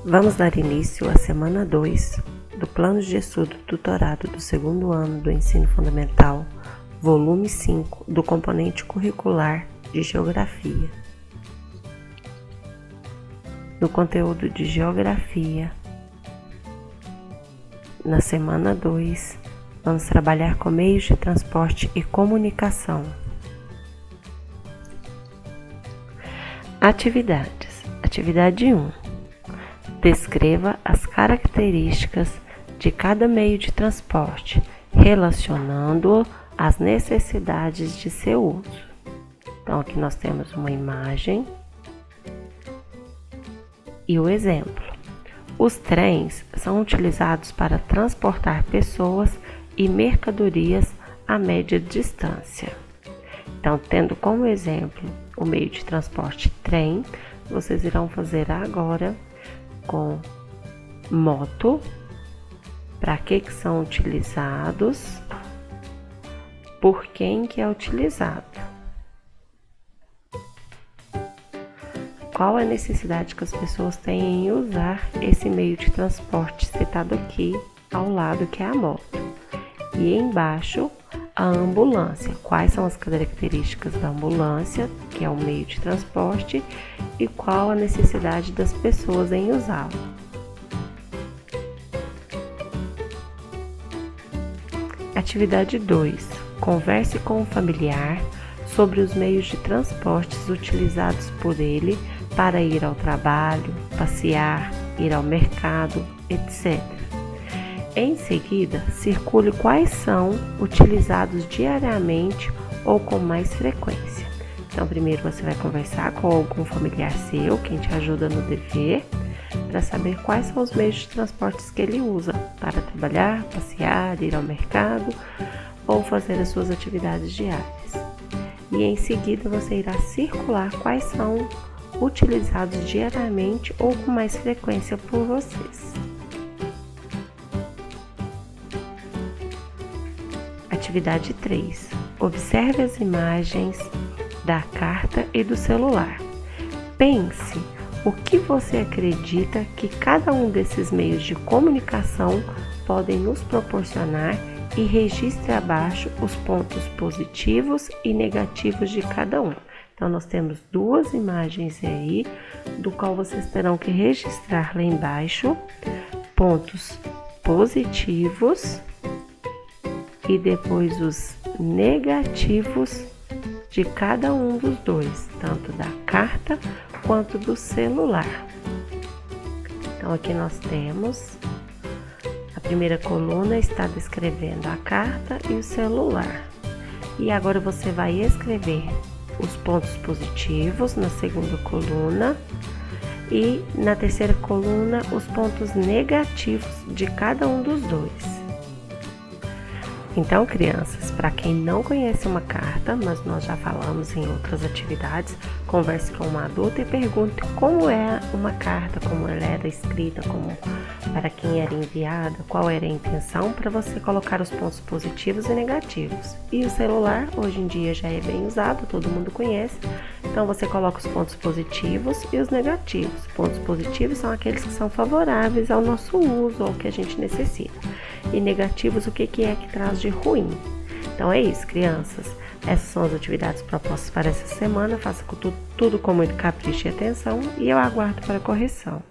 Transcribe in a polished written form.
Vamos dar início à semana 2 do Plano de Estudo Tutorado do segundo ano do Ensino Fundamental, volume 5 do componente curricular de Geografia. No conteúdo de Geografia, na semana 2, vamos trabalhar com meios de transporte e comunicação. Atividades. Atividade 1. Descreva as características de cada meio de transporte, relacionando-o às necessidades de seu uso. Então, aqui nós temos uma imagem e o exemplo. Os trens são utilizados para transportar pessoas e mercadorias a média distância. Então, tendo como exemplo o meio de transporte trem, vocês irão fazer agora com moto, para que são utilizados, por quem que é utilizado. Qual a necessidade que as pessoas têm em usar esse meio de transporte citado aqui ao lado, que é a moto. E embaixo, a ambulância. Quais são as características da ambulância, que é o meio de transporte, e qual a necessidade das pessoas em usá-lo. Atividade 2. Converse com o familiar sobre os meios de transportes utilizados por ele para ir ao trabalho, passear, ir ao mercado, etc. Em seguida, circule quais são utilizados diariamente ou com mais frequência. Então, primeiro você vai conversar com algum familiar seu, quem te ajuda no dever, para saber quais são os meios de transportes que ele usa para trabalhar, passear, ir ao mercado ou fazer as suas atividades diárias. E em seguida você irá circular quais são utilizados diariamente ou com mais frequência por vocês. Atividade 3. Observe as imagens da carta e do celular. Pense o que você acredita que cada um desses meios de comunicação podem nos proporcionar e registre abaixo os pontos positivos e negativos de cada um. Então, nós temos duas imagens aí, do qual vocês terão que registrar lá embaixo pontos positivos e depois os negativos de cada um dos dois, tanto da carta quanto do celular. Então, aqui nós temos a primeira coluna está descrevendo a carta e o celular. E agora você vai escrever os pontos positivos na segunda coluna e na terceira coluna os pontos negativos de cada um dos dois. Então, crianças, para quem não conhece uma carta, mas nós já falamos em outras atividades, converse com um adulto e pergunte como é uma carta, como ela era escrita, para quem era enviada, qual era a intenção, para você colocar os pontos positivos e negativos. E o celular, hoje em dia, já é bem usado, todo mundo conhece, então você coloca os pontos positivos e os negativos. Pontos positivos são aqueles que são favoráveis ao nosso uso, ao que a gente necessita. E negativos, o que é que traz de ruim. Então é isso, crianças. Essas são as atividades propostas para essa semana. Faça tudo com muito capricho e atenção e eu aguardo para a correção.